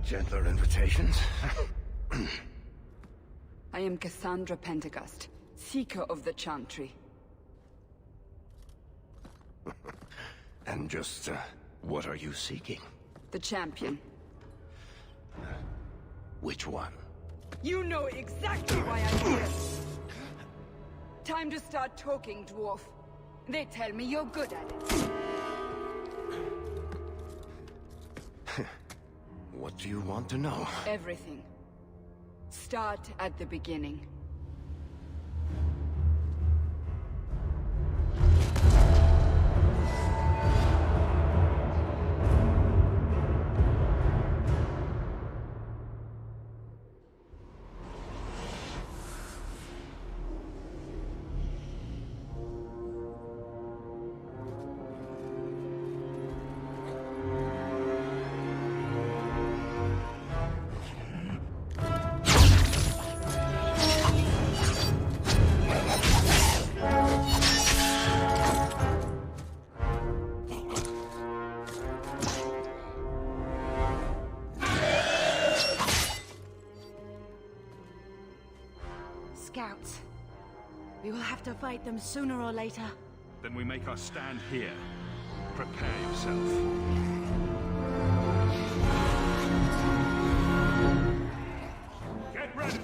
Gentler invitations. I am Cassandra Pentagust, Seeker of the Chantry. And just, what are you seeking? The champion. Which one? You know exactly why I'm here! Time to start talking, dwarf. They tell me you're good at it. What do you want to know? Everything. Start at the beginning. Scouts. We will have to fight them sooner or later. Then we make our stand here. Prepare yourself. Get ready!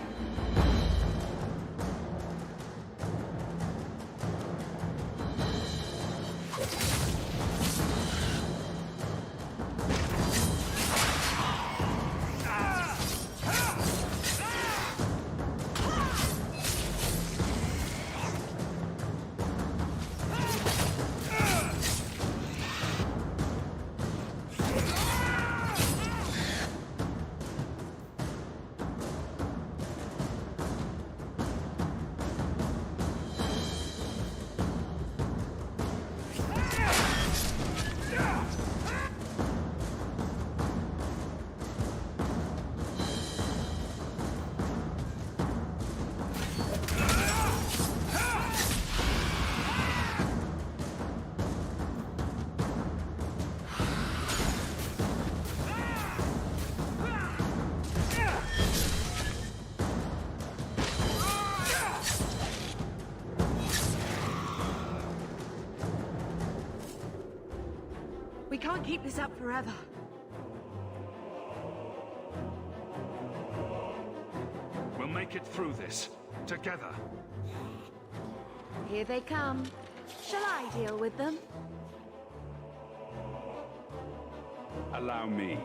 We can't keep this up forever. We'll make it through this. Together. Here they come. Shall I deal with them? Allow me.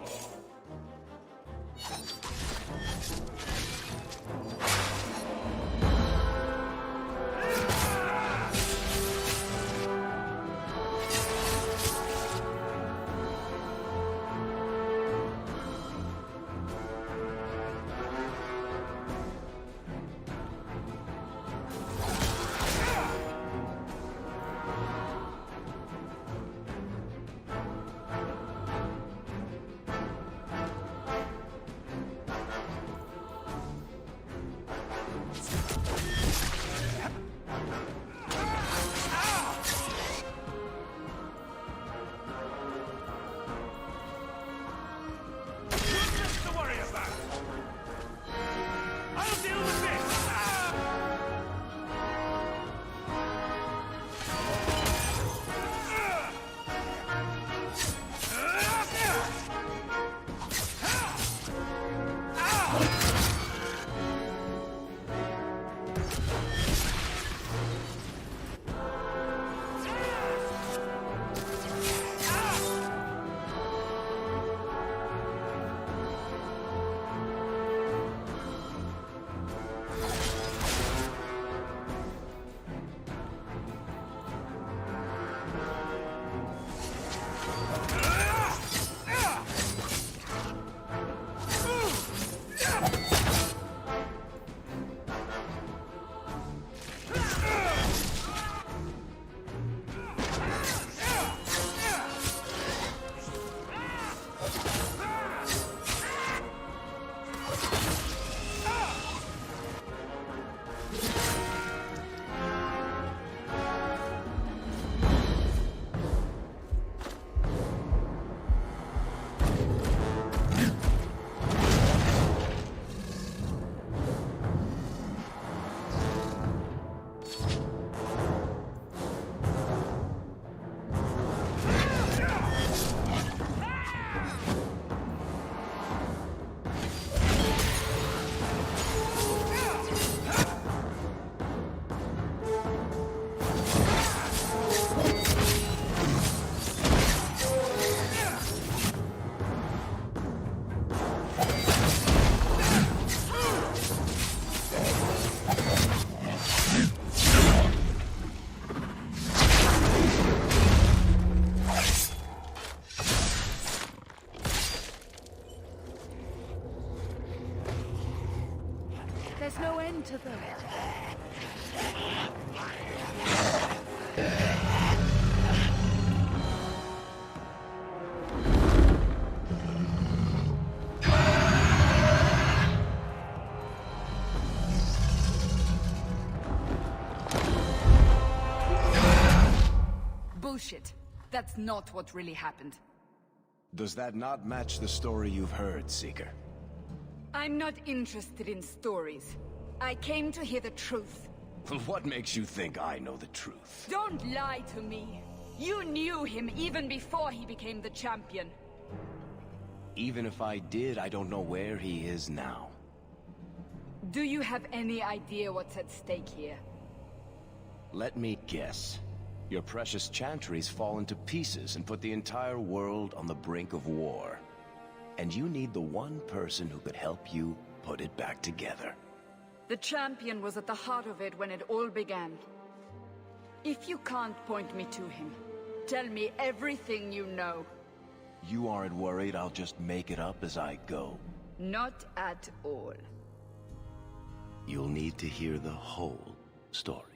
to the... Bullshit. That's not what really happened. Does that not match the story you've heard, Seeker? I'm not interested in stories. I came to hear the truth. What makes you think I know the truth? Don't lie to me. You knew him even before he became the champion. Even if I did, I don't know where he is now. Do you have any idea what's at stake here? Let me guess. Your precious chantries fall into pieces and put the entire world on the brink of war. And you need the one person who could help you put it back together. The champion was at the heart of it when it all began. If you can't point me to him, tell me everything you know. You aren't worried I'll just make it up as I go? Not at all. You'll need to hear the whole story.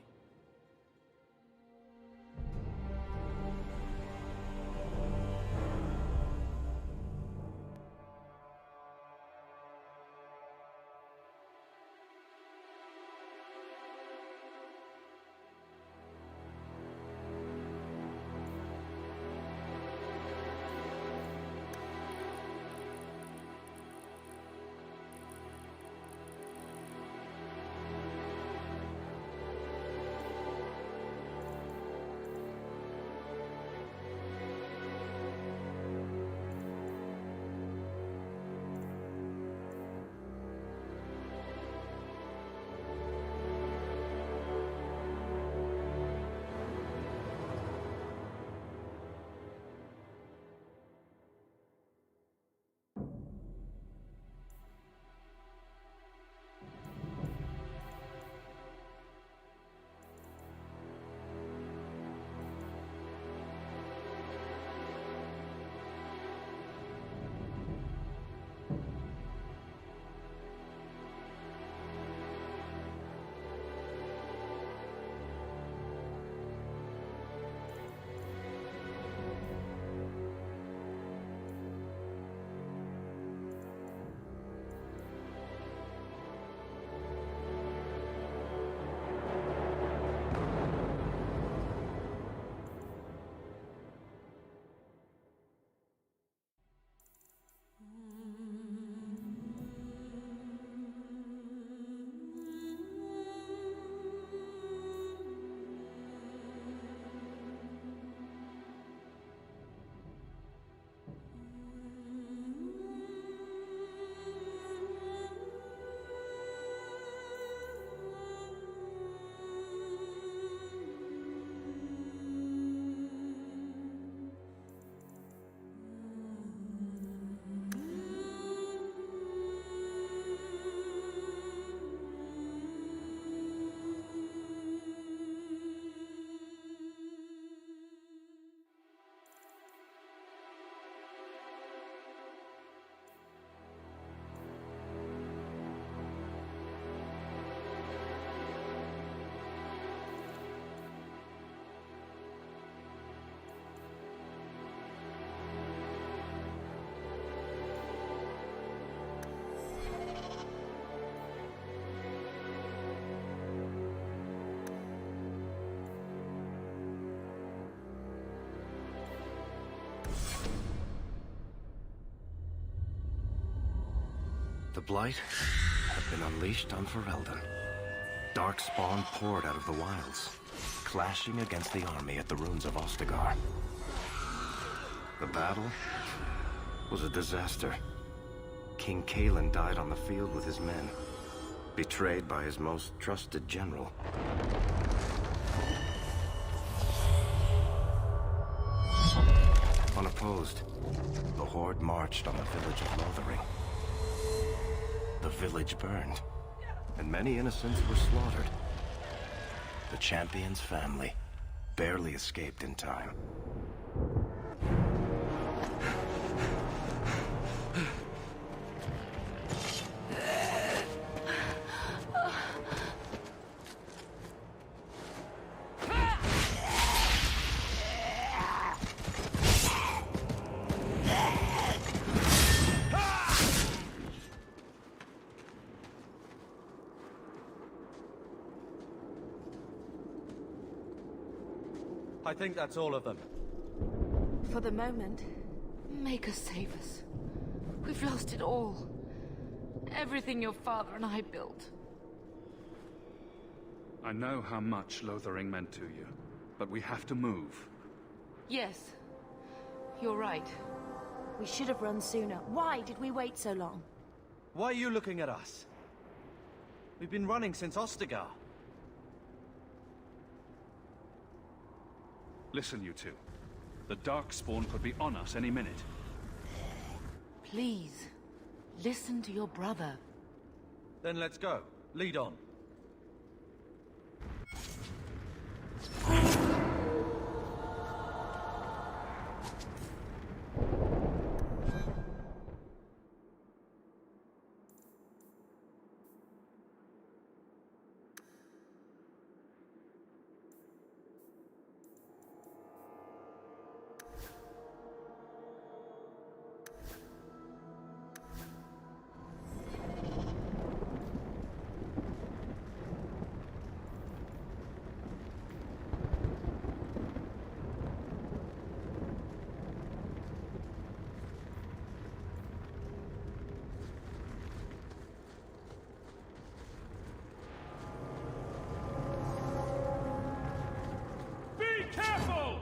The Blight had been unleashed on Ferelden. Darkspawn poured out of the wilds, clashing against the army at the ruins of Ostagar. The battle was a disaster. King Kalen died on the field with his men, betrayed by his most trusted general. Unopposed, the Horde marched on the village of Lothering. The village burned, and many innocents were slaughtered. The champion's family barely escaped in time. I think that's all of them. For the moment, Make us save us. We've lost it all. Everything your father and I built. I know how much Lothering meant to you, but we have to move. Yes. You're right. we should have run sooner. Why did we wait so long? Why are you looking at us? We've been running since Ostagar. Listen, you two. The Darkspawn could be on us any minute. Please, listen to your brother. Then let's go. Lead on. Careful!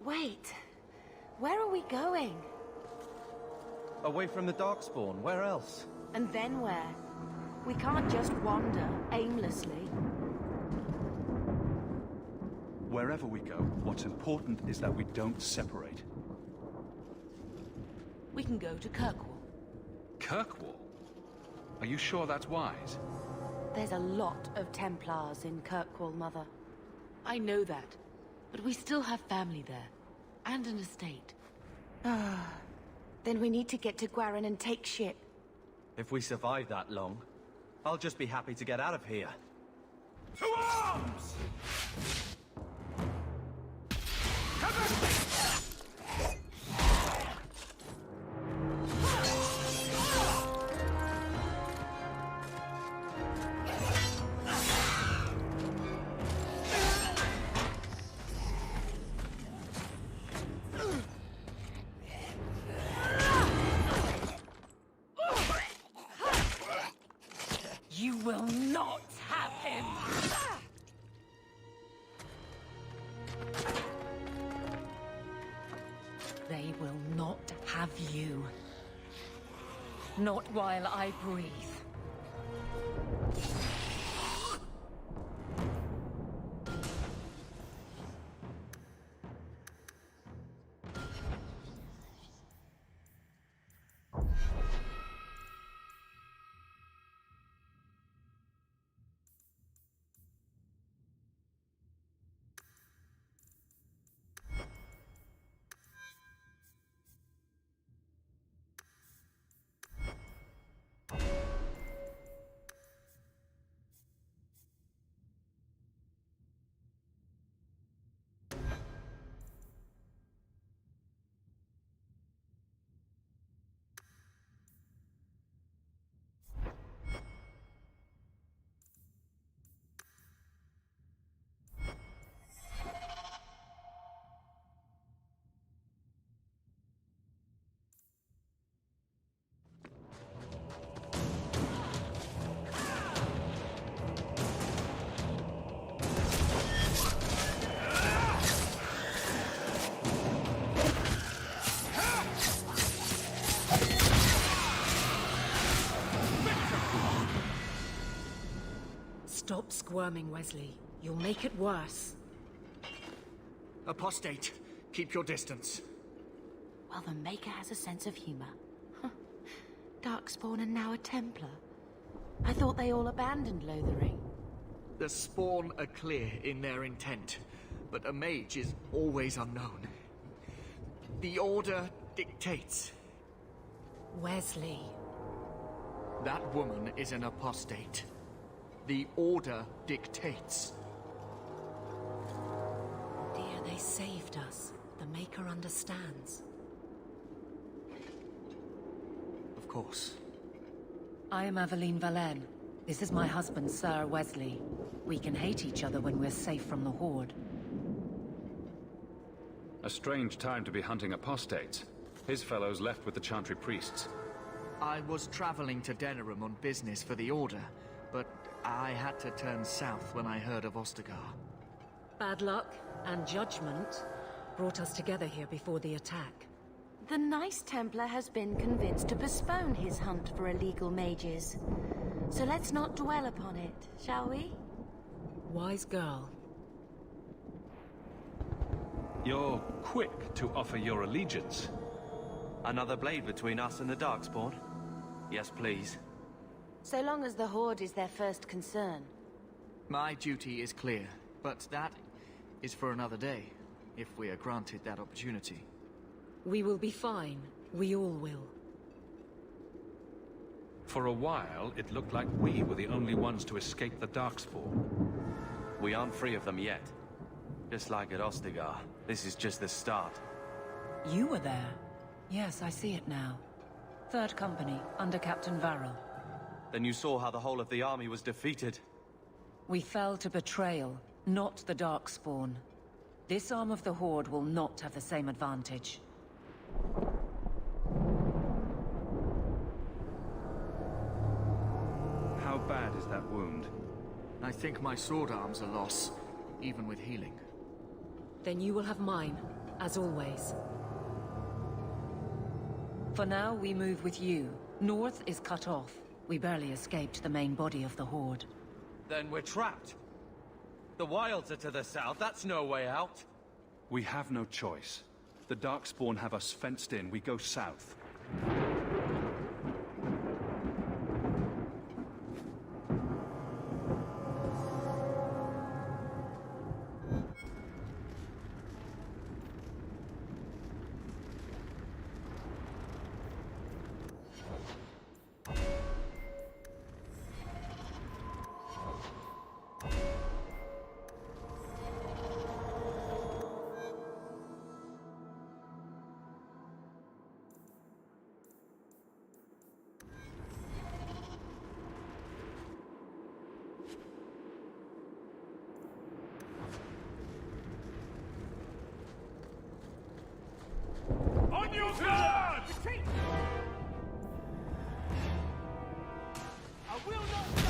Wait. Where are we going? Away from the Darkspawn, where else? And then where? We can't just wander aimlessly. Wherever we go, what's important is that we don't separate. We can go to Kirkwall. Kirkwall? Are you sure that's wise? There's a lot of Templars in Kirkwall, Mother. I know that, but we still have family there, and an estate. Then we need to get to Gwarin and take ship. If we survive that long, I'll just be happy to get out of here. To arms! You will not have him! They will not have you. Not while I breathe. Stop squirming, Wesley. You'll make it worse. Apostate, keep your distance. Well, the Maker has a sense of humor. Darkspawn and now a Templar. I thought they all abandoned Lothering. The Spawn are clear in their intent, but a mage is always unknown. The Order dictates. Wesley. That woman is an apostate. The Order dictates. Dear, they saved us. The Maker understands. Of course. I am Aveline Valen. This is my husband, Sir Wesley. We can hate each other when we're safe from the Horde. A strange time to be hunting apostates. His fellows left with the Chantry priests. I was traveling to Denerim on business for the Order, but I had to turn south when I heard of Ostagar. Bad luck and judgment brought us together here before the attack. The nice Templar has been convinced to postpone his hunt for illegal mages. So let's not dwell upon it, shall we? Wise girl. You're quick to offer your allegiance. Another blade between us and the Darkspawn? Yes, please. So long as the Horde is their first concern. My duty is clear, but that is for another day, if we are granted that opportunity. We will be fine. We all will. For a while, it looked like we were the only ones to escape the Darkspawn. We aren't free of them yet. Just like at Ostagar, this is just the start. You were there. Yes, I see it now. Third Company, under Captain Varel. Then you saw how the whole of the army was defeated. We fell to betrayal, not the Darkspawn. This arm of the Horde will not have the same advantage. How bad is that wound? I think my sword arm's a loss, even with healing. Then you will have mine, as always. For now, we move with you. North is cut off. We barely escaped the main body of the Horde. Then we're trapped. The wilds are to the south, that's no way out. We have no choice. The Darkspawn have us fenced in. We go south. On your guard! Retreat! I will not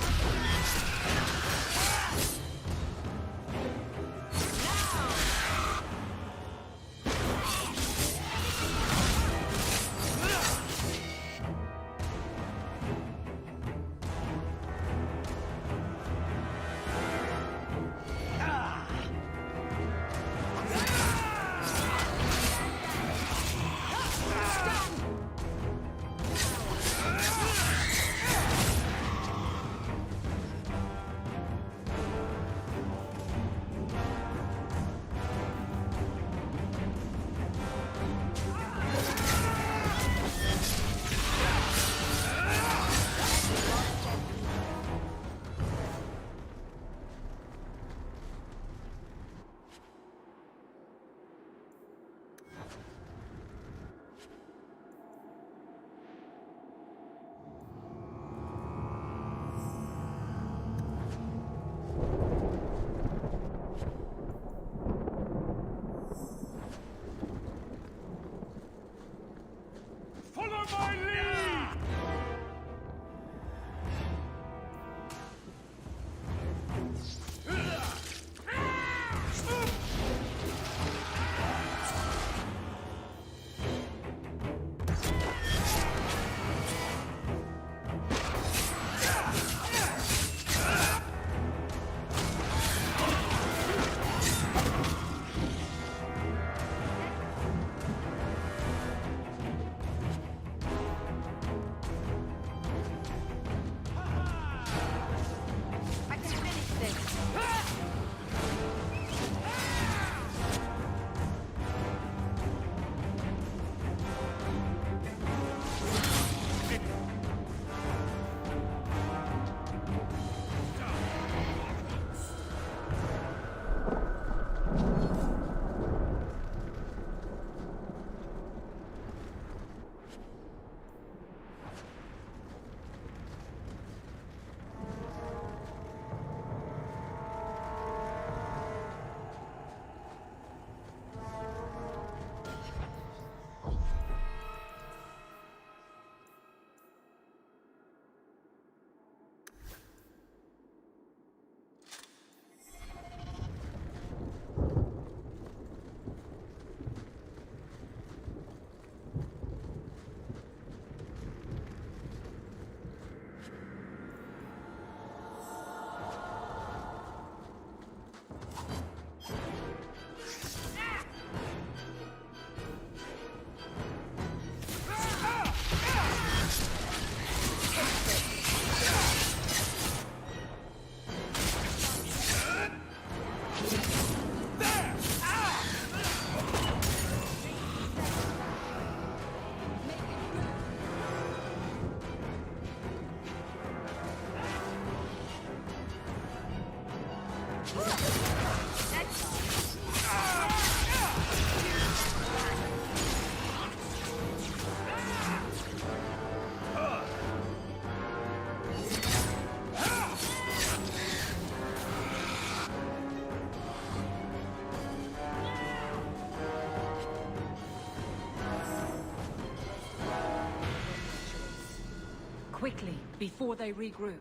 Quickly, before they regroup.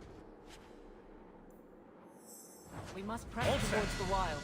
We must press towards the wild.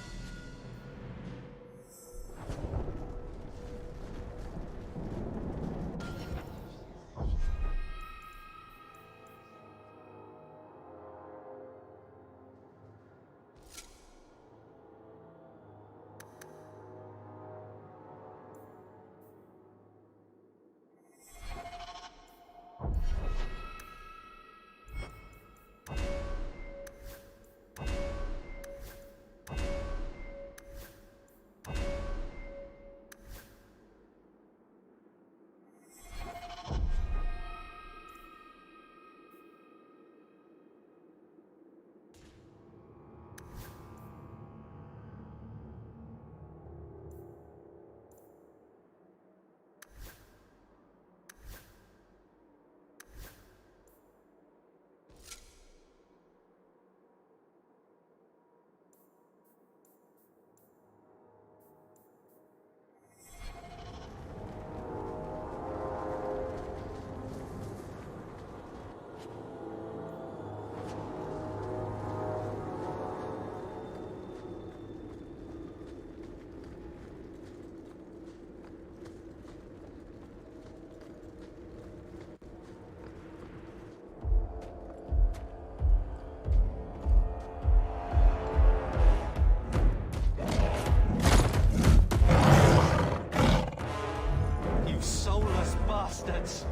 bastards!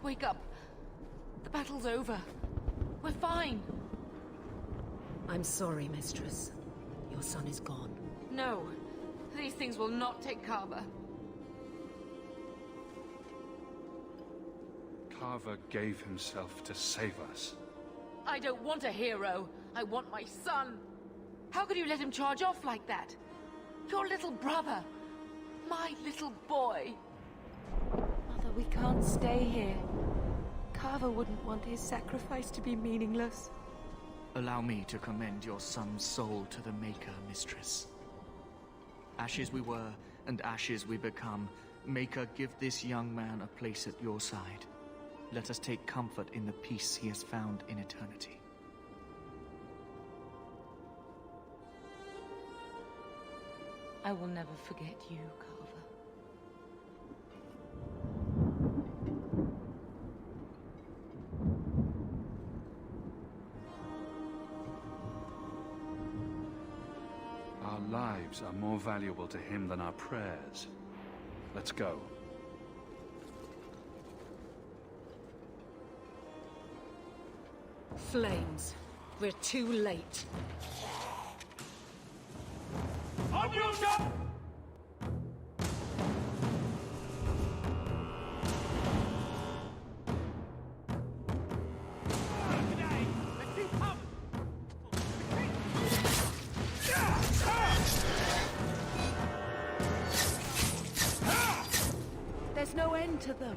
Wake up. The battle's over. We're fine. I'm sorry, Mistress. Your son is gone. No. These things will not take Carver. Carver gave himself to save us. I don't want a hero. I want my son. How could you let him charge off like that? Your little brother. My little boy. Mother, we can't stay here. Carver wouldn't want his sacrifice to be meaningless. Allow me to commend your son's soul to the Maker, Mistress. Ashes we were, and ashes we become. Maker, give this young man a place at your side. Let us take comfort in the peace he has found in eternity. I will never forget you, Carver. Our lives are more valuable to him than our prayers. Let's go. Flames. We're too late. On your shot! There's no end to them.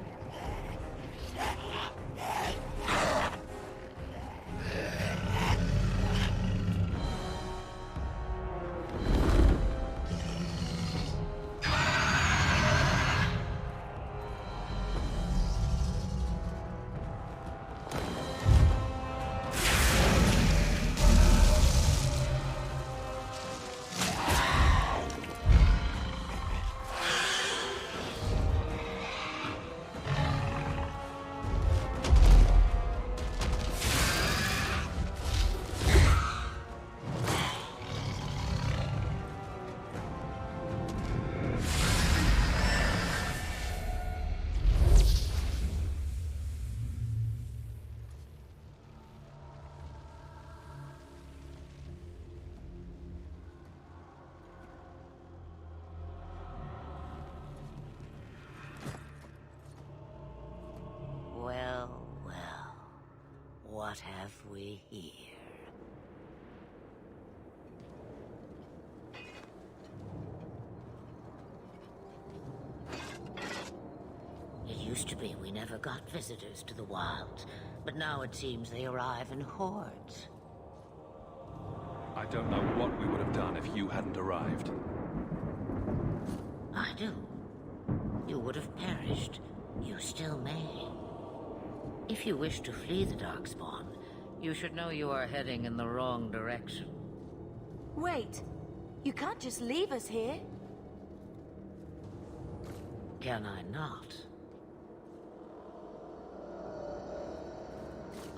we hear? It used to be we never got visitors to the wilds, but now it seems they arrive in hordes. I don't know what we would have done if you hadn't arrived. I do. You would have perished. You still may. If you wish to flee the Darkspawn, you should know you are heading in the wrong direction. Wait. You can't just leave us here. Can I not?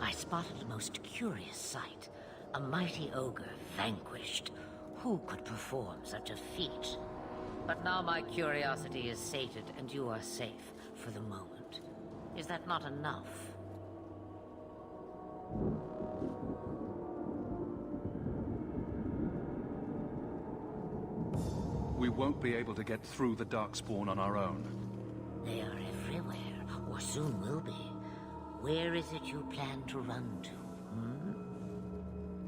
I spotted a most curious sight. A mighty ogre vanquished. Who could perform such a feat? But now my curiosity is sated, and you are safe for the moment. Is that not enough? We won't be able to get through the Darkspawn on our own. They are everywhere, or soon will be. Where is it you plan to run to,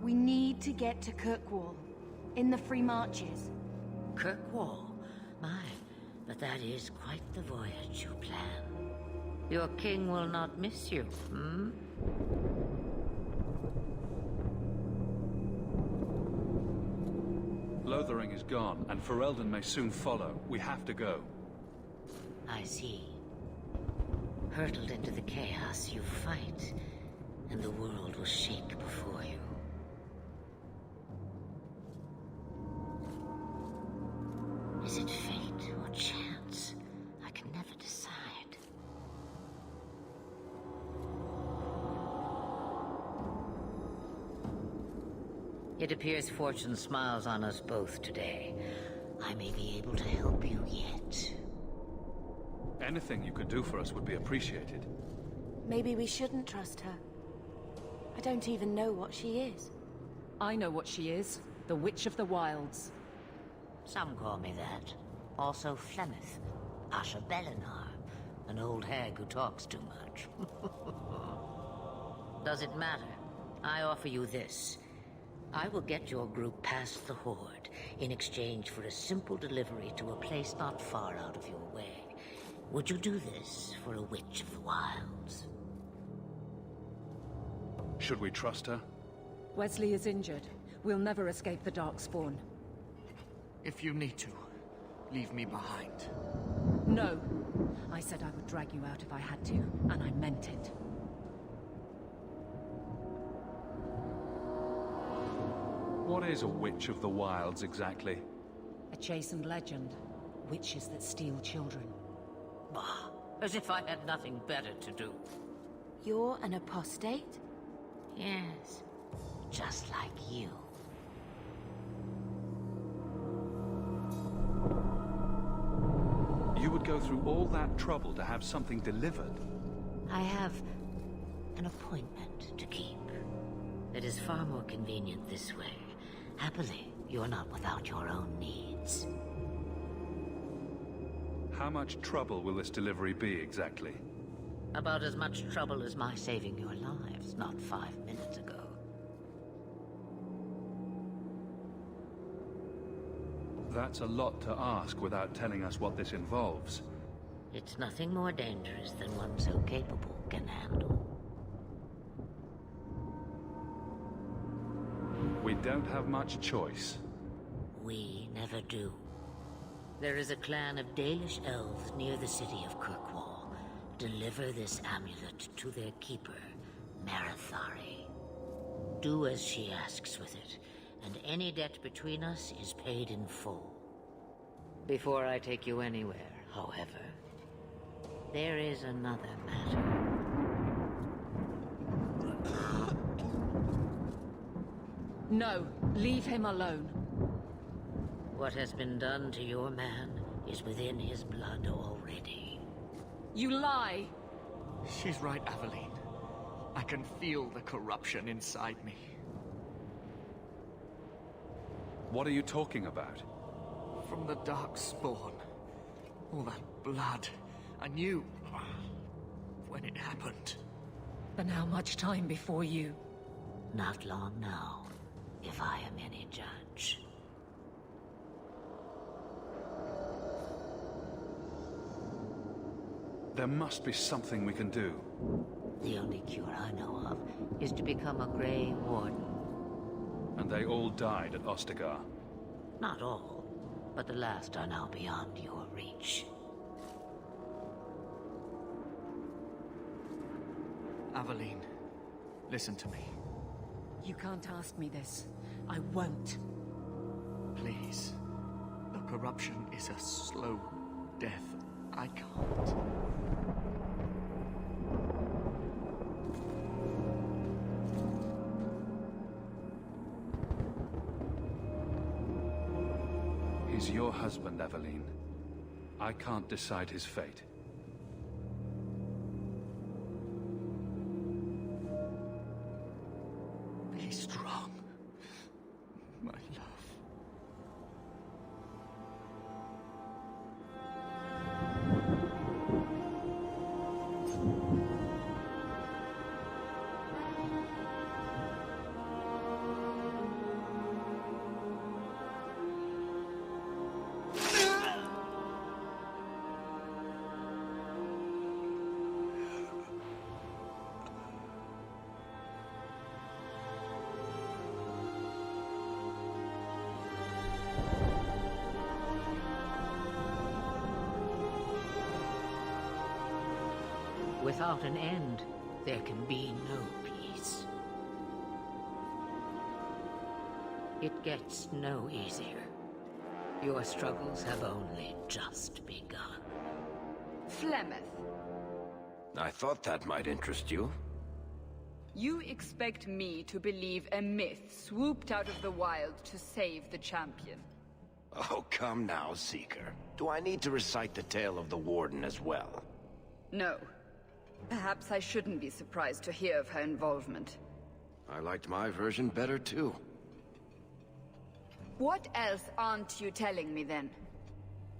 We need to get to Kirkwall, in the Free Marches. Kirkwall? My, but that is quite the voyage you plan. Your king will not miss you, Lothering is gone, and Ferelden may soon follow. We have to go. I see. Hurtled into the chaos, you fight, and the world will shake before you. Is it fate or chance? I can never decide. It appears fortune smiles on us both today. I may be able to help you yet. Anything you could do for us would be appreciated. Maybe we shouldn't trust her. I don't even know what she is. I know what she is. The Witch of the Wilds. Some call me that. Also Flemeth, Asha Belinar, an old hag who talks too much. Does it matter? I offer you this. I will get your group past the Horde in exchange for a simple delivery to a place not far out of your way. Would you do this for a Witch of the Wilds? Should we trust her? Wesley is injured. We'll never escape the Darkspawn. If you need to, leave me behind. No. I said I would drag you out if I had to, and I meant it. What is a Witch of the Wilds exactly? A chastened legend. Witches that steal children. Bah, as if I had nothing better to do. You're an apostate? Yes, just like you. You would go through all that trouble to have something delivered? I have an appointment to keep. It is far more convenient this way. Happily, you're not without your own needs. How much trouble will this delivery be exactly? About as much trouble as my saving your lives not 5 minutes ago. That's a lot to ask without telling us what this involves. It's nothing more dangerous than one so capable can handle. We don't have much choice. We never do. There is a clan of Dalish elves near the city of Kirkwall. Deliver this amulet to their keeper, Marithari. Do as she asks with it, and any debt between us is paid in full. Before I take you anywhere, however, there is another matter. No, leave him alone. What has been done to your man is within his blood already. You lie! She's right, Aveline. I can feel the corruption inside me. What are you talking about? From the Darkspawn. All that blood. I knew when it happened. Then how much time before you? Not long now, if I am any judge. There must be something we can do. The only cure I know of is to become a Grey Warden. And they all died at Ostagar. Not all, but the last are now beyond your reach. Aveline, listen to me. You can't ask me this. I won't. Please. The corruption is a slow death. I can't. He's your husband, Aveline. I can't decide his fate. Be strong, my love. Without an end, there can be no peace. It gets no easier. Your struggles have only just begun. Flemeth, I thought that might interest you. you expect me to believe a myth swooped out of the wild to save the champion? Oh, come now, Seeker. Do I need to recite the tale of the Warden as well? No. Perhaps I shouldn't be surprised to hear of her involvement. I liked my version better, too. What else aren't you telling me, then?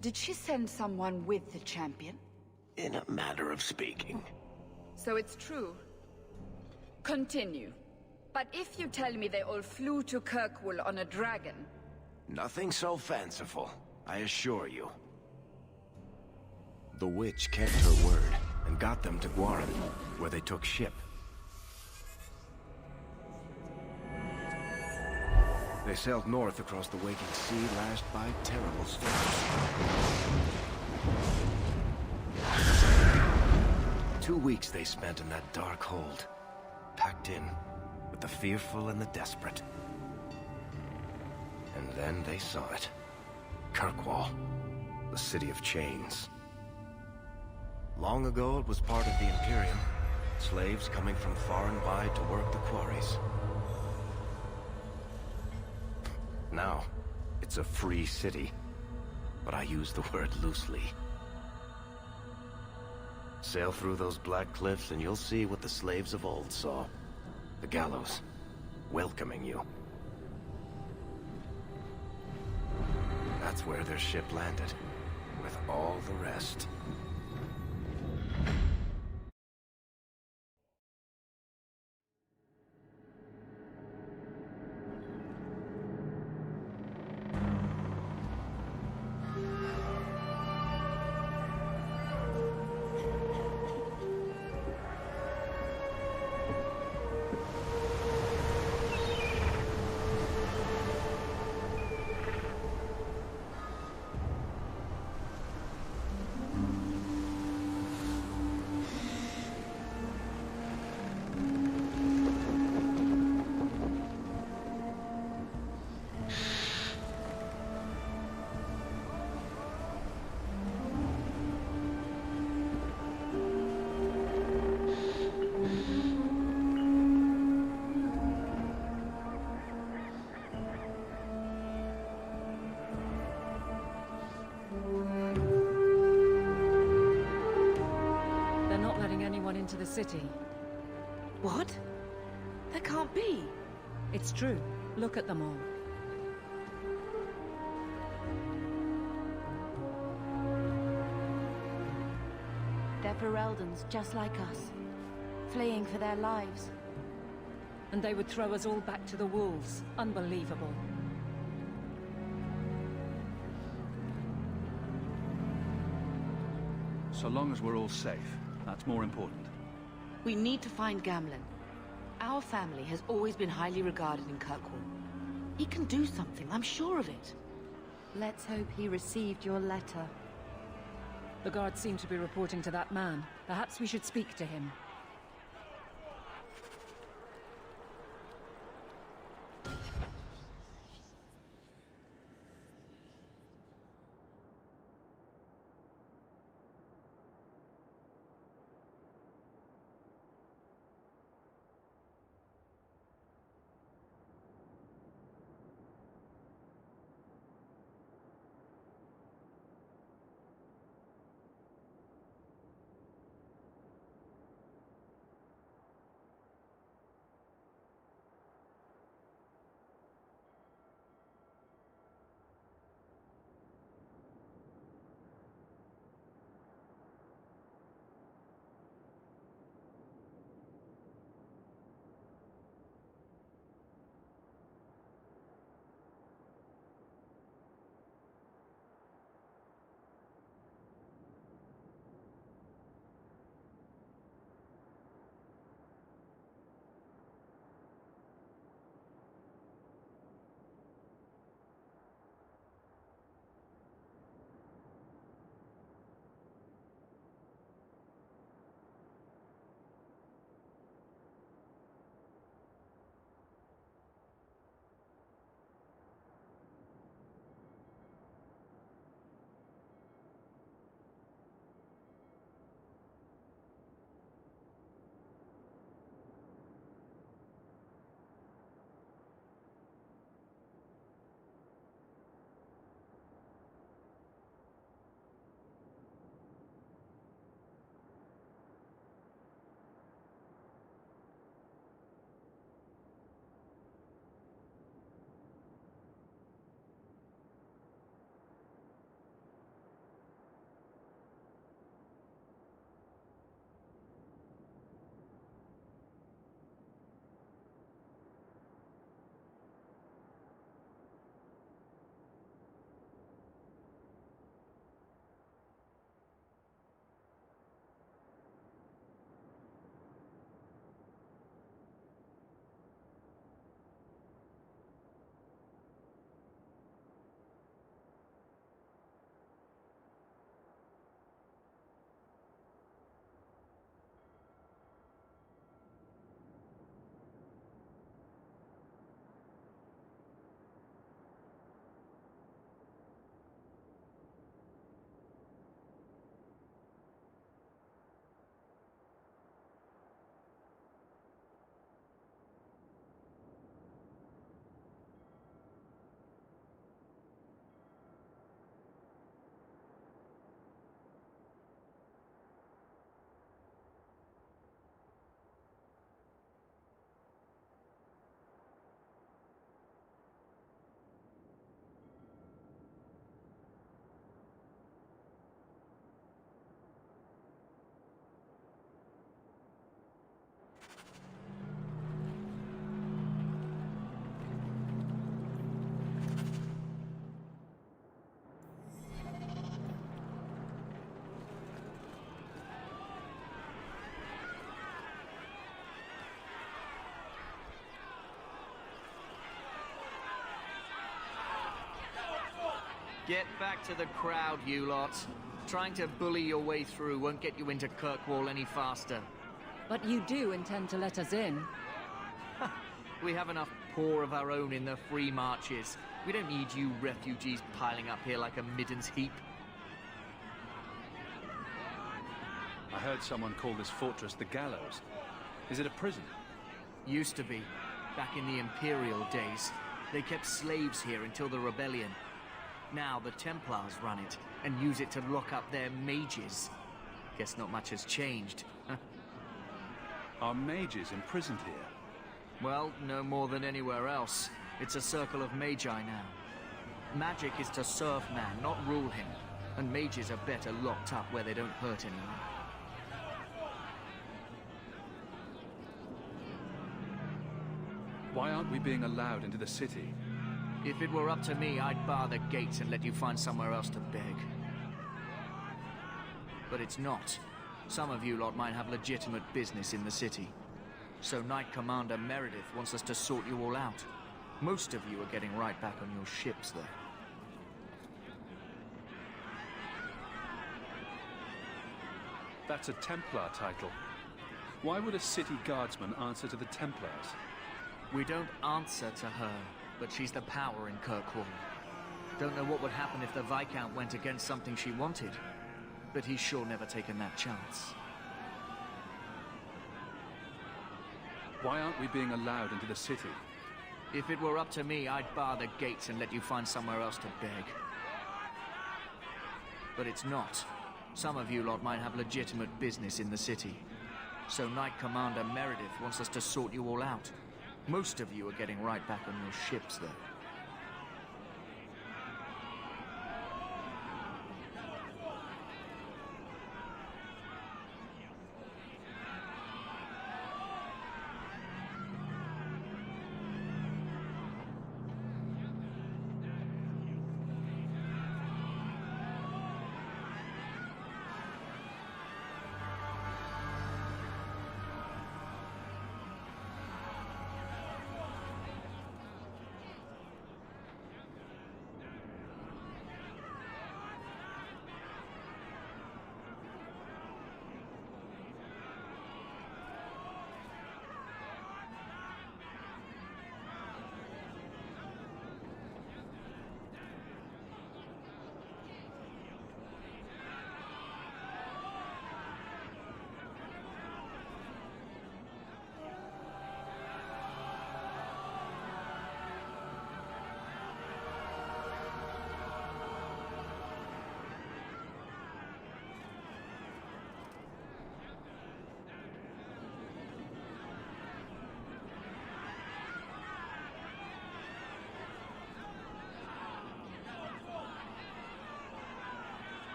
Did she send someone with the champion? In a manner of speaking. So it's true. Continue. But if you tell me they all flew to Kirkwall on a dragon... Nothing so fanciful, I assure you. The witch kept her word, and got them to Guaran, where they took ship. They sailed north across the waking sea, lashed by terrible storms. 2 weeks they spent in that dark hold, packed in with the fearful and the desperate. And then they saw it. Kirkwall, the city of chains. Long ago it was part of the Imperium, slaves coming from far and wide to work the quarries. Now, it's a free city, but I use the word loosely. Sail through those black cliffs and you'll see what the slaves of old saw. The gallows, welcoming you. That's where their ship landed, with all the rest. Into the city. What? That can't be. It's true. Look at them all. They're Fereldans, just like us. Fleeing for their lives. And they would throw us all back to the wolves. Unbelievable. So long as we're all safe, that's more important. We need to find Gamlen. Our family has always been highly regarded in Kirkwall. He can do something, I'm sure of it. Let's hope he received your letter. The guards seem to be reporting to that man. Perhaps we should speak to him. Get back to the crowd, you lot. Trying to bully your way through won't get you into Kirkwall any faster. But you do intend to let us in. We have enough poor of our own in the free marches. We don't need you refugees piling up here like a middens heap. I heard someone call this fortress the Gallows. Is it a prison? Used to be. Back in the Imperial days. They kept slaves here until the rebellion. Now the Templars run it, and use it to lock up their mages. Guess not much has changed. Are mages imprisoned here? Well, no more than anywhere else. It's a circle of magi now. Magic is to serve man, not rule him. And mages are better locked up where they don't hurt anyone. Why aren't we being allowed into the city? If it were up to me, I'd bar the gates and let you find somewhere else to beg. But it's not. Some of you lot might have legitimate business in the city. So Knight Commander Meredith wants us to sort you all out. Most of you are getting right back on your ships there. That's a Templar title. Why would a city guardsman answer to the Templars? We don't answer to her, but she's the power in Kirkwall. Don't know what would happen if the Viscount went against something she wanted, but he's sure never taken that chance. Why aren't we being allowed into the city? If it were up to me, I'd bar the gates and let you find somewhere else to beg. But it's not. Some of you lot might have legitimate business in the city. So Knight Commander Meredith wants us to sort you all out. Most of you are getting right back on your ships, though.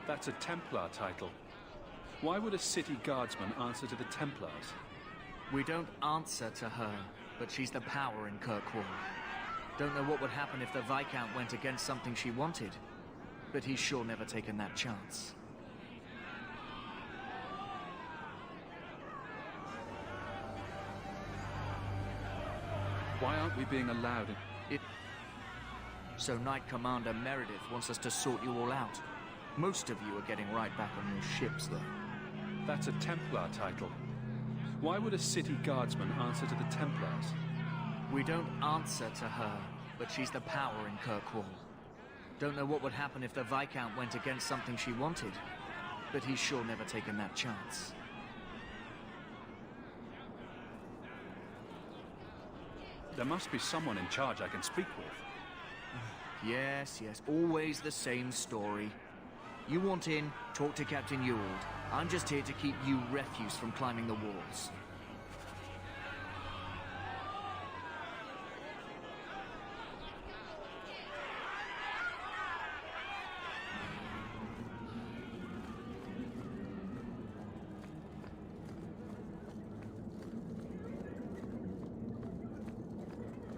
That's a Templar title. Why would a city guardsman answer to the Templars? We don't answer to her, but she's the power in Kirkwall. Don't know what would happen if the Viscount went against something she wanted, but he's sure never taken that chance. Why aren't we being allowed in... So Knight Commander Meredith wants us to sort you all out. Most of you are getting right back on your ships, though. That's a Templar title. Why would a city guardsman answer to the Templars? We don't answer to her, but she's the power in Kirkwall. Don't know what would happen if the Viscount went against something she wanted, but he's sure never taken that chance. There must be someone in charge I can speak with. Yes, always the same story. You want in, talk to Captain Ewald. I'm just here to keep you refuse from climbing the walls.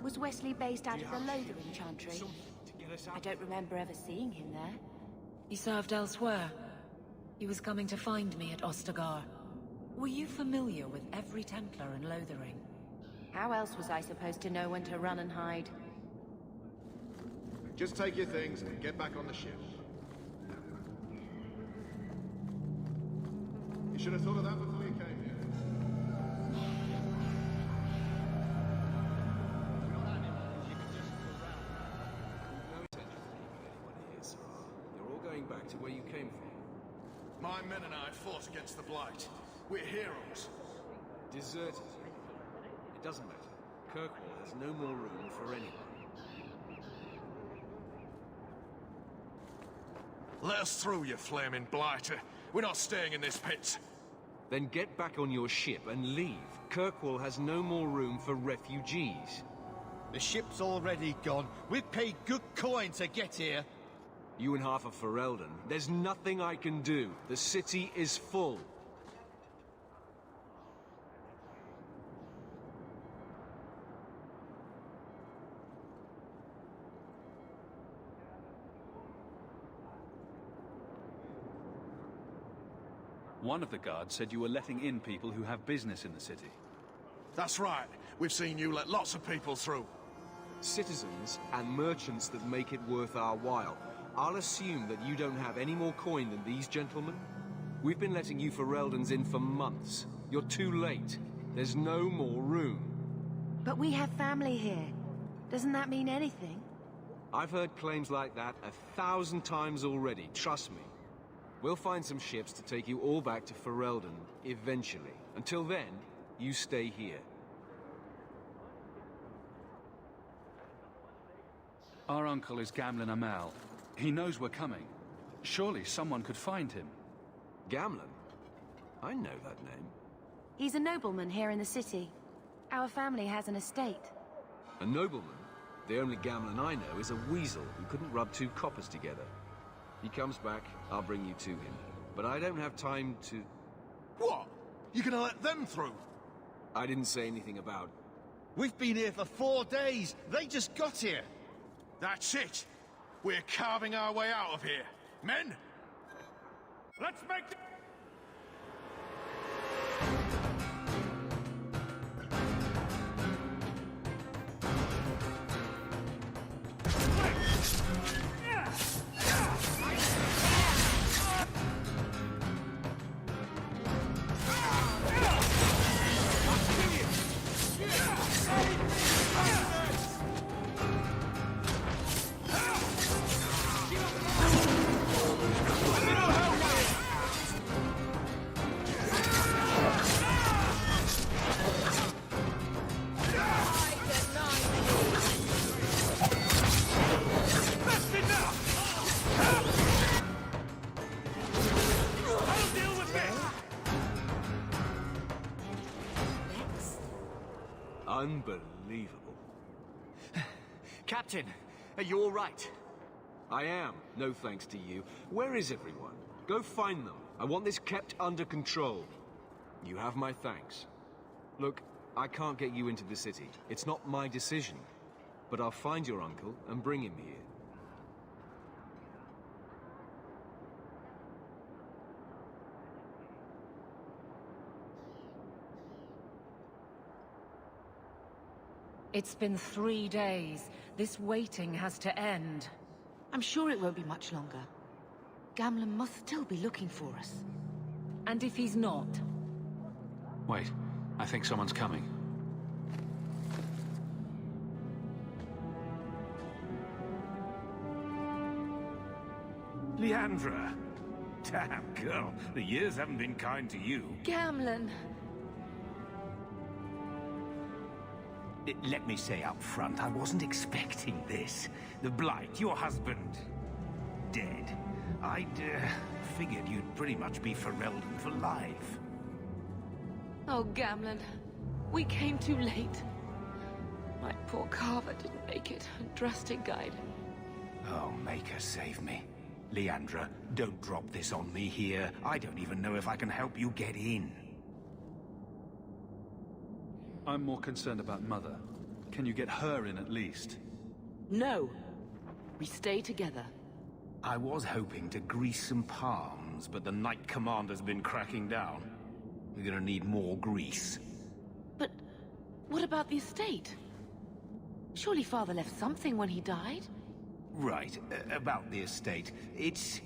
Was Wesley based out of the Lothering Chantry? I don't remember ever seeing him there. He served elsewhere. He was coming to find me at Ostagar. Were you familiar with every Templar in Lothering? How else was I supposed to know when to run and hide? Just take your things and get back on the ship. Should have thought of that before you came here. You're all going back to where you came from. My men and I fought against the Blight. We're heroes. Deserted. It doesn't matter. Kirkwall has no more room for anyone. Let us through, you flaming blighter. We're not staying in this pit. Then get back on your ship and leave. Kirkwall has no more room for refugees. The ship's already gone. We've paid good coin to get here. You and half of Ferelden. There's nothing I can do. The city is full. One of the guards said you were letting in people who have business in the city. That's right. We've seen you let lots of people through. Citizens and merchants that make it worth our while. I'll assume that you don't have any more coin than these gentlemen. We've been letting you Fereldans in for months. You're too late. There's no more room. But we have family here. Doesn't that mean anything? I've heard claims like that 1,000 times already, trust me. We'll find some ships to take you all back to Ferelden, eventually. Until then, you stay here. Our uncle is Gamlen Amal. He knows we're coming. Surely someone could find him. Gamlen? I know that name. He's a nobleman here in the city. Our family has an estate. A nobleman? The only Gamlen I know is a weasel who couldn't rub 2 coppers together. He comes back, I'll bring you to him. But I don't have time to... What? You're gonna let them through? I didn't say anything about... We've been here for 4 days. They just got here. That's it. We're carving our way out of here. Men! Let's make... Unbelievable. Captain, are you all right? I am, no thanks to you. Where is everyone? Go find them. I want this kept under control. You have my thanks. Look, I can't get you into the city. It's not my decision. But I'll find your uncle and bring him here. It's been 3 days. This waiting has to end. I'm sure it won't be much longer. Gamlen must still be looking for us. And if he's not? Wait, I think someone's coming. Leandra! Damn, girl, the years haven't been kind to you. Gamlen! Let me say up front, I wasn't expecting this. The Blight, your husband, dead. I'd figured you'd pretty much be Ferelden for life. Oh, Gamlen. We came too late. My poor carver didn't make it, and Drastic guide. Oh, Maker, save me. Leandra, don't drop this on me here. I don't even know if I can help you get in. I'm more concerned about Mother. Can you get her in at least? No. We stay together. I was hoping to grease some palms, but the Knight Commander's been cracking down. We're gonna need more grease. But what about the estate? Surely Father left something when he died? Right, about the estate. It's,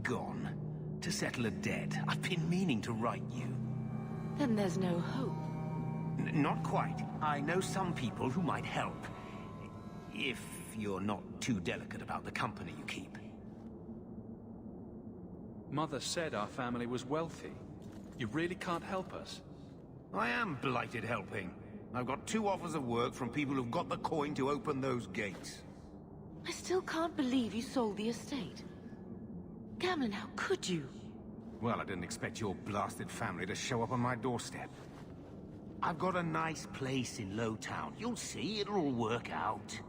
gone. To settle a debt. I've been meaning to write you. Then there's no hope. Not quite. I know some people who might help. If you're not too delicate about the company you keep. Mother said our family was wealthy. You really can't help us? I am blighted helping. I've got 2 offers of work from people who've got the coin to open those gates. I still can't believe you sold the estate. Gamlen, how could you? Well, I didn't expect your blasted family to show up on my doorstep. I've got a nice place in Lowtown. You'll see, it'll all work out.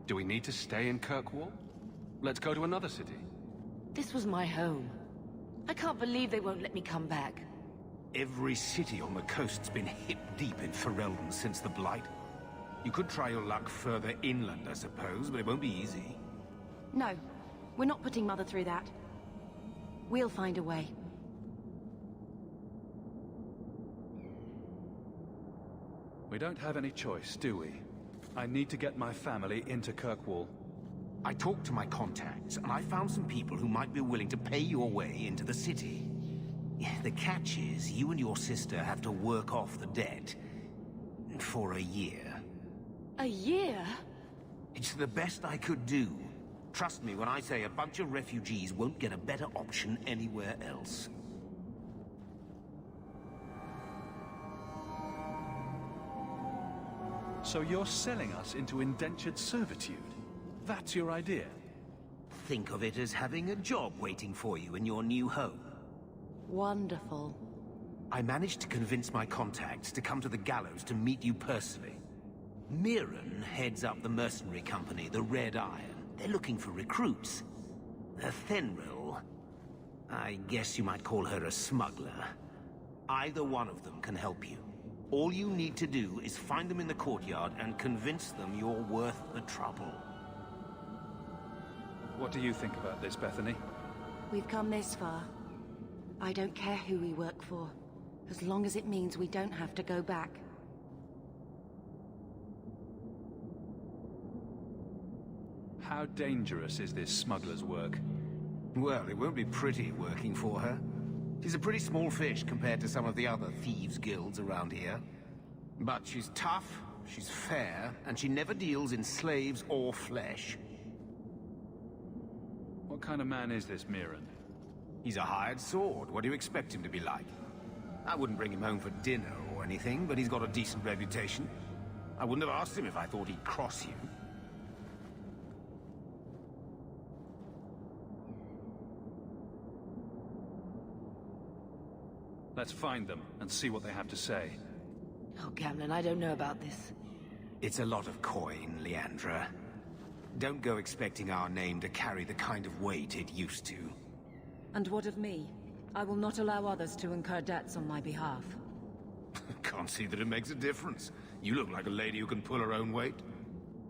Do we need to stay in Kirkwall? Let's go to another city. This was my home. I can't believe they won't let me come back. Every city on the coast's been hip-deep in Ferelden since the Blight. You could try your luck further inland, I suppose, but it won't be easy. No, we're not putting Mother through that. We'll find a way. We don't have any choice, do we? I need to get my family into Kirkwall. I talked to my contacts, and I found some people who might be willing to pay your way into the city. The catch is, you and your sister have to work off the debt. For a year. A year? It's the best I could do. Trust me when I say a bunch of refugees won't get a better option anywhere else. So you're selling us into indentured servitude? That's your idea? Think of it as having a job waiting for you in your new home. Wonderful. I managed to convince my contacts to come to the gallows to meet you personally. Mirren heads up the mercenary company, the Red Iron. They're looking for recruits. Fenrir, I guess you might call her a smuggler. Either one of them can help you. All you need to do is find them in the courtyard and convince them you're worth the trouble. What do you think about this, Bethany? We've come this far. I don't care who we work for, as long as it means we don't have to go back. How dangerous is this smuggler's work? Well, it won't be pretty working for her. She's a pretty small fish compared to some of the other thieves' guilds around here. But she's tough, she's fair, and she never deals in slaves or flesh. What kind of man is this Mirren? He's a hired sword. What do you expect him to be like? I wouldn't bring him home for dinner or anything, but he's got a decent reputation. I wouldn't have asked him if I thought he'd cross you. Let's find them and see what they have to say. Oh, Gamlen, I don't know about this. It's a lot of coin, Leandra. Don't go expecting our name to carry the kind of weight it used to. And what of me? I will not allow others to incur debts on my behalf. Can't see that it makes a difference. You look like a lady who can pull her own weight.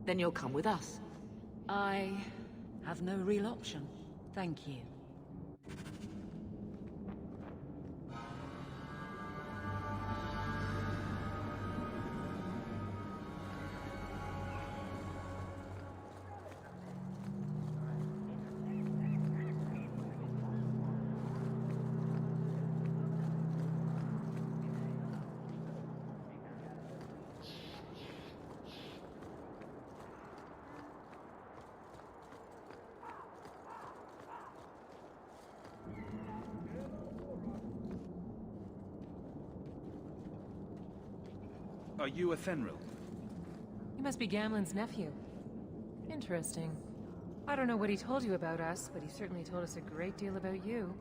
Then you'll come with us. I have no real option. Thank you. Are you a Fenrir? You must be Gamlen's nephew. Interesting. I don't know what he told you about us, but he certainly told us a great deal about you.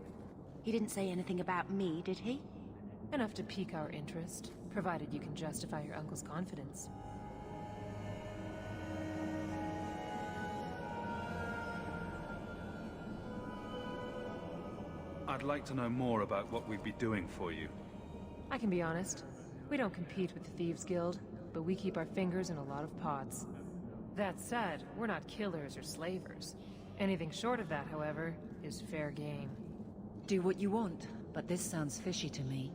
He didn't say anything about me, did he? Enough to pique our interest, provided you can justify your uncle's confidence. I'd like to know more about what we'd be doing for you. I can be honest. We don't compete with the Thieves Guild, but we keep our fingers in a lot of pots. That said, we're not killers or slavers. Anything short of that, however, is fair game. Do what you want, but this sounds fishy to me.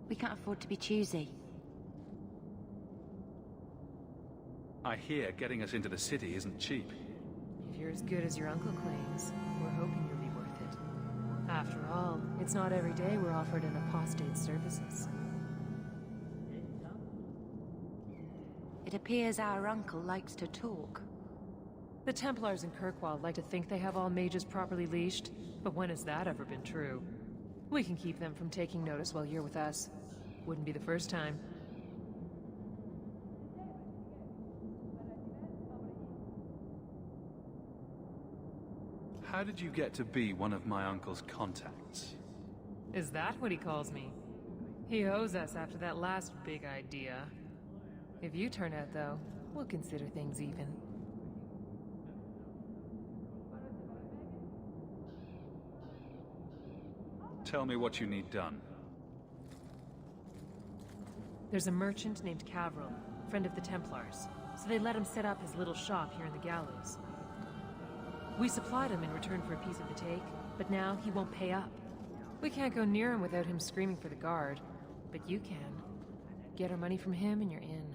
We can't afford to be choosy. I hear getting us into the city isn't cheap. If you're as good as your uncle claims, we're hoping you'll be worth it. After all, it's not every day we're offered an apostate's services. It appears our uncle likes to talk. The Templars in Kirkwall like to think they have all mages properly leashed, but when has that ever been true? We can keep them from taking notice while you're with us. Wouldn't be the first time. How did you get to be one of my uncle's contacts? Is that what he calls me? He owes us after that last big idea. If you turn out, though, we'll consider things even. Tell me what you need done. There's a merchant named Cavril, friend of the Templars, so they let him set up his little shop here in the gallows. We supplied him in return for a piece of the take, but now he won't pay up. We can't go near him without him screaming for the guard, but you can. Get our money from him and you're in.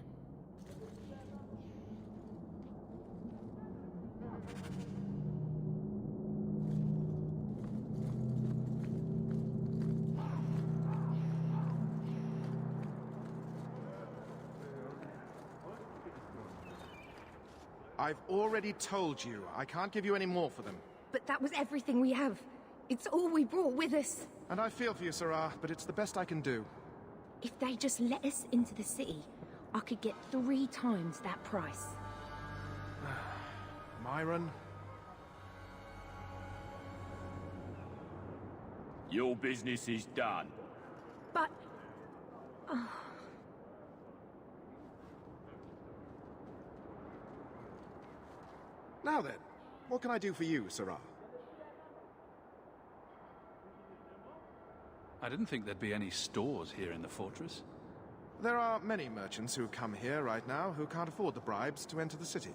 I've already told you, I can't give you any more for them. But that was everything we have. It's all we brought with us. And I feel for you, Sarah, but it's the best I can do. If they just let us into the city, I could get 3 times that price. Myron? Your business is done. But... Now then, what can I do for you, Sarah? I didn't think there'd be any stores here in the fortress. There are many merchants who come here right now who can't afford the bribes to enter the city.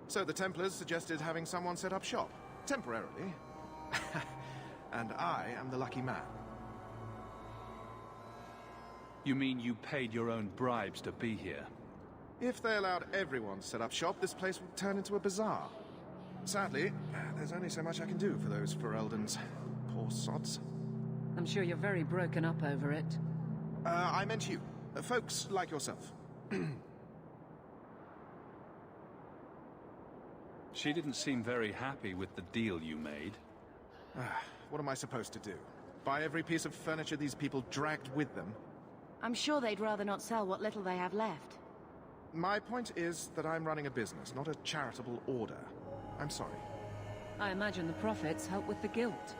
So the Templars suggested having someone set up shop, temporarily. And I am the lucky man. You mean you paid your own bribes to be here? If they allowed everyone to set up shop, this place would turn into a bazaar. Sadly, there's only so much I can do for those Fereldans. Poor sods. I'm sure you're very broken up over it. I meant you. Folks like yourself. She didn't seem very happy with the deal you made. What am I supposed to do? Buy every piece of furniture these people dragged with them? I'm sure they'd rather not sell what little they have left. My point is that I'm running a business, not a charitable order. I'm sorry. I imagine the profits help with the guilt.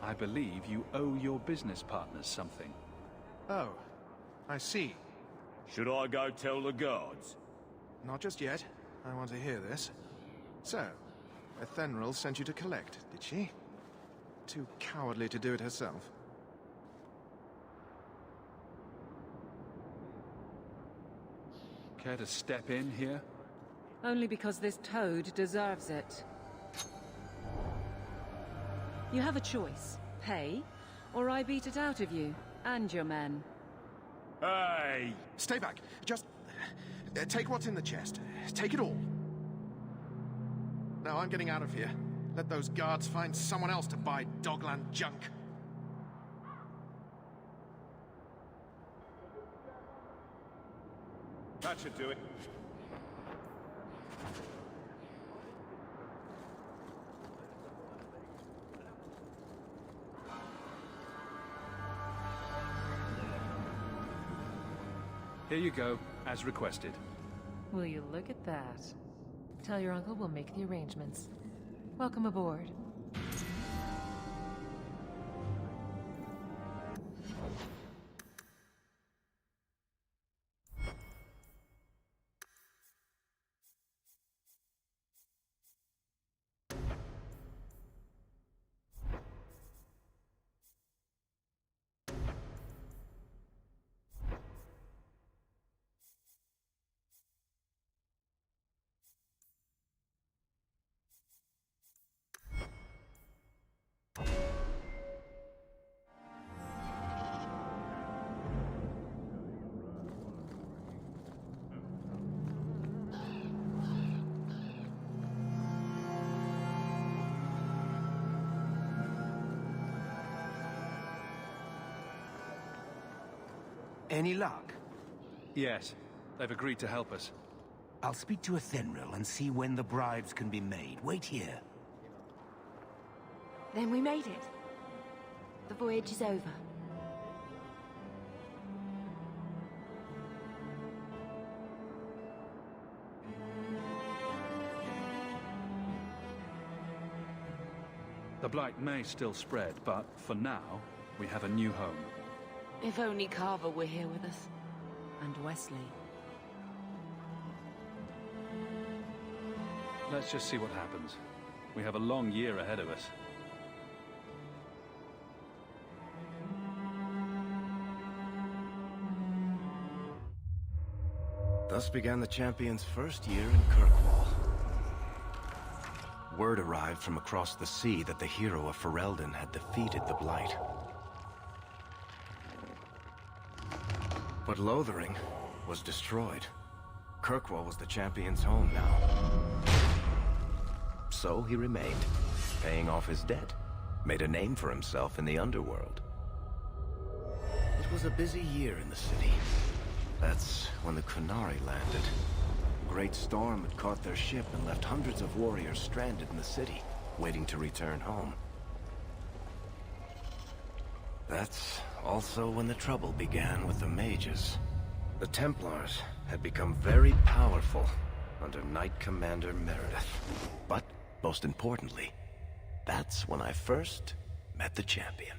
I believe you owe your business partners something. Oh, I see. Should I go tell the guards? Not just yet. I want to hear this. So, Ethenril sent you to collect, did she? Too cowardly to do it herself. Care to step in here? Only because this toad deserves it. You have a choice. Pay, or I beat it out of you, and your men. Hey! Stay back. Just... take what's in the chest. Take it all. Now I'm getting out of here. Let those guards find someone else to buy Dogland junk. That should do it. Here you go, as requested. Will you look at that? Tell your uncle we'll make the arrangements. Welcome aboard. Any luck? Yes, they've agreed to help us. I'll speak to Athenril and see when the bribes can be made. Wait here. Then we made it. The voyage is over. The Blight may still spread, but for now, we have a new home. If only Carver were here with us. And Wesley. Let's just see what happens. We have a long year ahead of us. Thus began the Champion's first year in Kirkwall. Word arrived from across the sea that the hero of Ferelden had defeated the Blight. But Lothering was destroyed. Kirkwall was the Champion's home now. So he remained, paying off his debt, made a name for himself in the underworld. It was a busy year in the city. That's when the Qunari landed. A great storm had caught their ship and left hundreds of warriors stranded in the city, waiting to return home. That's also when the trouble began with the mages. The Templars had become very powerful under Knight Commander Meredith. But, most importantly, that's when I first met the Champion.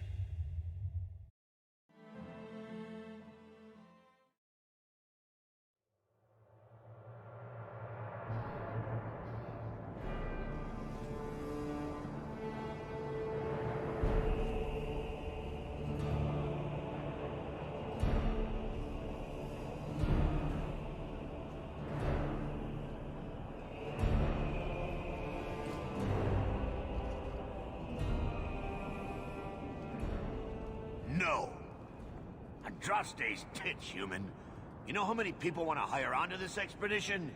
No. Andraste's tits, human. You know how many people want to hire onto this expedition?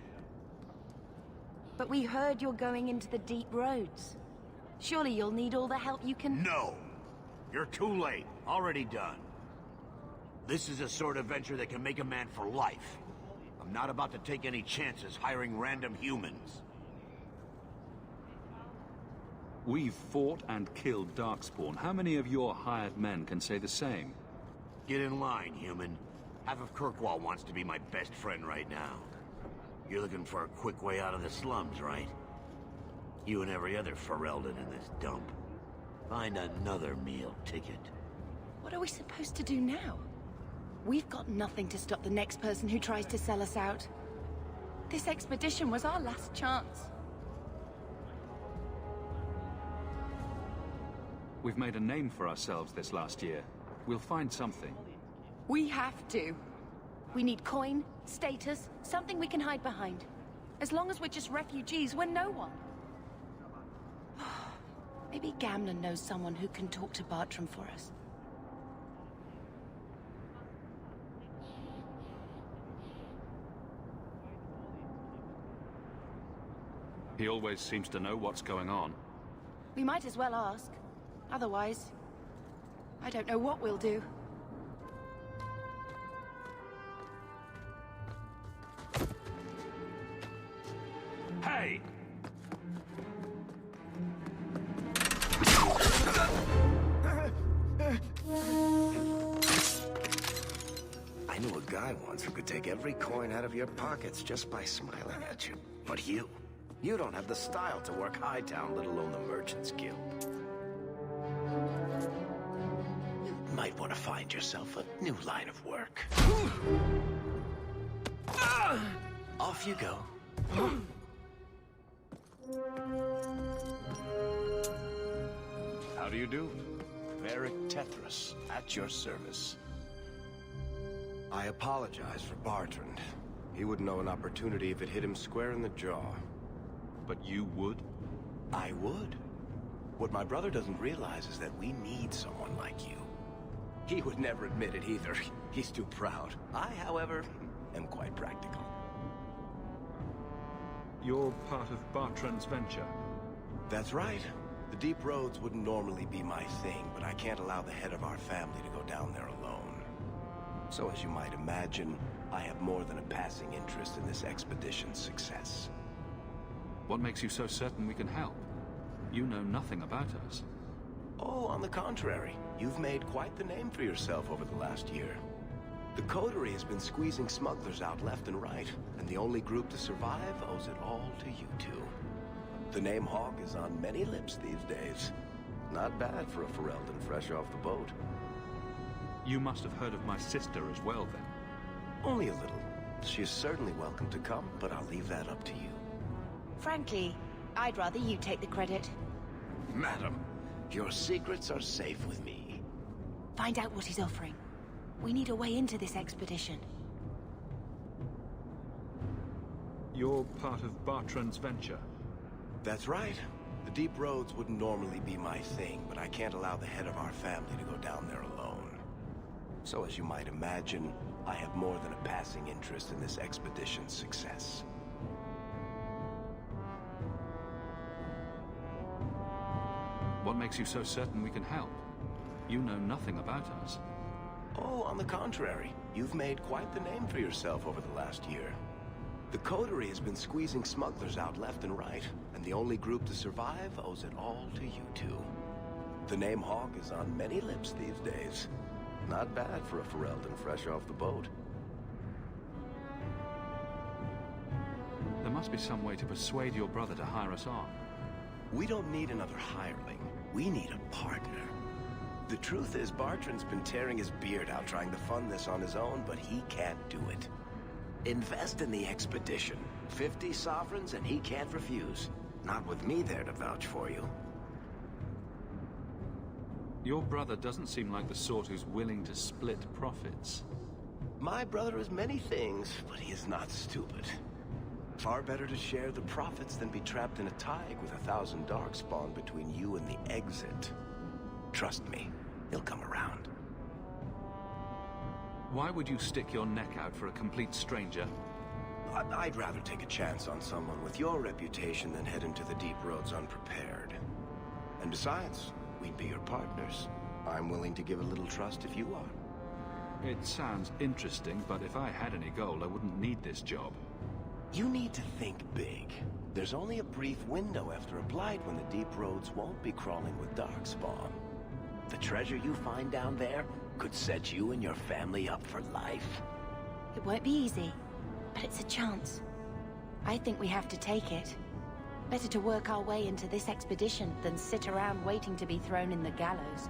But we heard you're going into the deep roads. Surely you'll need all the help you can... No. You're too late. Already done. This is a sort of venture that can make a man for life. I'm not about to take any chances hiring random humans. We've fought and killed Darkspawn. How many of your hired men can say the same? Get in line, human. Half of Kirkwall wants to be my best friend right now. You're looking for a quick way out of the slums, right? You and every other Ferelden in this dump. Find another meal ticket. What are we supposed to do now? We've got nothing to stop the next person who tries to sell us out. This expedition was our last chance. We've made a name for ourselves this last year. We'll find something. We have to. We need coin, status, something we can hide behind. As long as we're just refugees, we're no one. Maybe Gamlen knows someone who can talk to Bartram for us. He always seems to know what's going on. We might as well ask. Otherwise, I don't know what we'll do. Hey! I knew a guy once who could take every coin out of your pockets just by smiling at you. But you don't have the style to work Hightown, let alone the Merchants Guild. You might want to find yourself a new line of work. Off you go. How do you do? Varric Tethras, at your service. I apologize for Bartrand. He wouldn't know an opportunity if it hit him square in the jaw. But you would? I would. What my brother doesn't realize is that we need someone like you. He would never admit it either. He's too proud. I, however, am quite practical. You're part of Bartrand's venture? That's right. The deep roads wouldn't normally be my thing, but I can't allow the head of our family to go down there alone. So as you might imagine, I have more than a passing interest in this expedition's success. What makes you so certain we can help? You know nothing about us. Oh, on the contrary. You've made quite the name for yourself over the last year. The Coterie has been squeezing smugglers out left and right, and the only group to survive owes it all to you two. The name Hawk is on many lips these days. Not bad for a Ferelden fresh off the boat. You must have heard of my sister as well, then. Only a little. She is certainly welcome to come, but I'll leave that up to you. Frankly, I'd rather you take the credit. Madam, your secrets are safe with me. Find out what he's offering. We need a way into this expedition. You're part of Bartrand's venture? That's right. The deep roads wouldn't normally be my thing, but I can't allow the head of our family to go down there alone. So as you might imagine, I have more than a passing interest in this expedition's success. What makes you so certain we can help? You know nothing about us. Oh, on the contrary. You've made quite the name for yourself over the last year. The Coterie has been squeezing smugglers out left and right, and the only group to survive owes it all to you two. The name Hawk is on many lips these days. Not bad for a Ferelden fresh off the boat. There must be some way to persuade your brother to hire us on. We don't need another hireling. We need a partner. The truth is, Bartrand's been tearing his beard out trying to fund this on his own, but he can't do it. Invest in the expedition. 50 sovereigns and he can't refuse. Not with me there to vouch for you. Your brother doesn't seem like the sort who's willing to split profits. My brother is many things, but he is not stupid. Far better to share the profits than be trapped in a tide with 1,000 darkspawn between you and the exit. Trust me, he'll come around. Why would you stick your neck out for a complete stranger? I'd rather take a chance on someone with your reputation than head into the deep roads unprepared. And besides, we'd be your partners. I'm willing to give a little trust if you are. It sounds interesting, but if I had any gold, I wouldn't need this job. You need to think big. There's only a brief window after a blight when the deep roads won't be crawling with darkspawn. The treasure you find down there could set you and your family up for life. It won't be easy, but it's a chance. I think we have to take it. Better to work our way into this expedition than sit around waiting to be thrown in the gallows.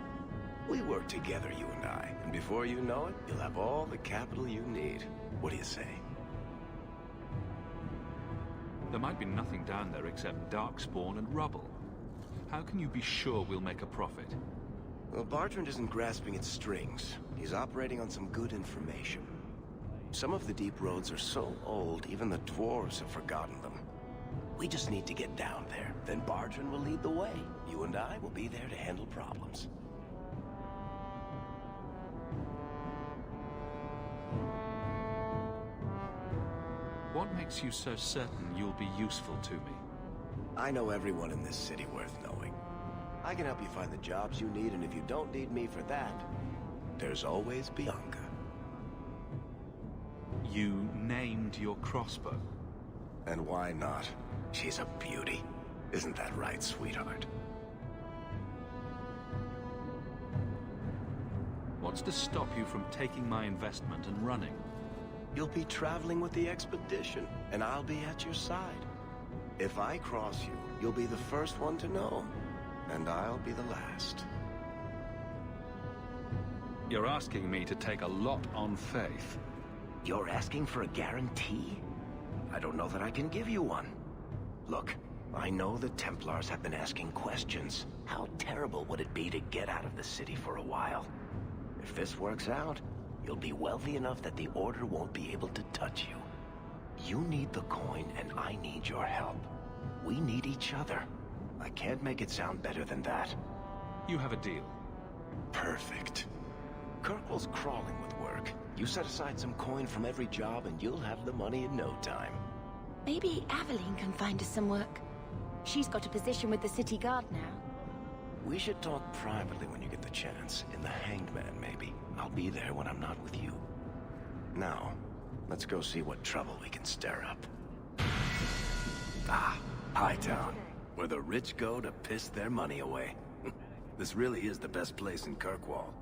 We work together, you and I, and before you know it, you'll have all the capital you need. What do you say? There might be nothing down there except darkspawn and rubble. How can you be sure we'll make a profit? Well, Bartrand isn't grasping at strings. He's operating on some good information. Some of the deep roads are so old, even the dwarves have forgotten them. We just need to get down there. Then Bartrand will lead the way. You and I will be there to handle problems. What makes you so certain you'll be useful to me? I know everyone in this city worth knowing. I can help you find the jobs you need, and if you don't need me for that, there's always Bianca. You named your crossbow. And why not? She's a beauty. Isn't that right, sweetheart? What's to stop you from taking my investment and running? You'll be traveling with the expedition, and I'll be at your side. If I cross you, you'll be the first one to know, and I'll be the last. You're asking me to take a lot on faith. You're asking for a guarantee? I don't know that I can give you one. Look, I know the Templars have been asking questions. How terrible would it be to get out of the city for a while? If this works out, you'll be wealthy enough that the Order won't be able to touch you. You need the coin, and I need your help. We need each other. I can't make it sound better than that. You have a deal. Perfect. Kirkwall's crawling with work. You set aside some coin from every job, and you'll have the money in no time. Maybe Aveline can find us some work. She's got a position with the city guard now. We should talk privately when you get the chance. In the Hanged Man, maybe. I'll be there when I'm not with you. Now, let's go see what trouble we can stir up. Ah, Hightown, where the rich go to piss their money away. This really is the best place in Kirkwall.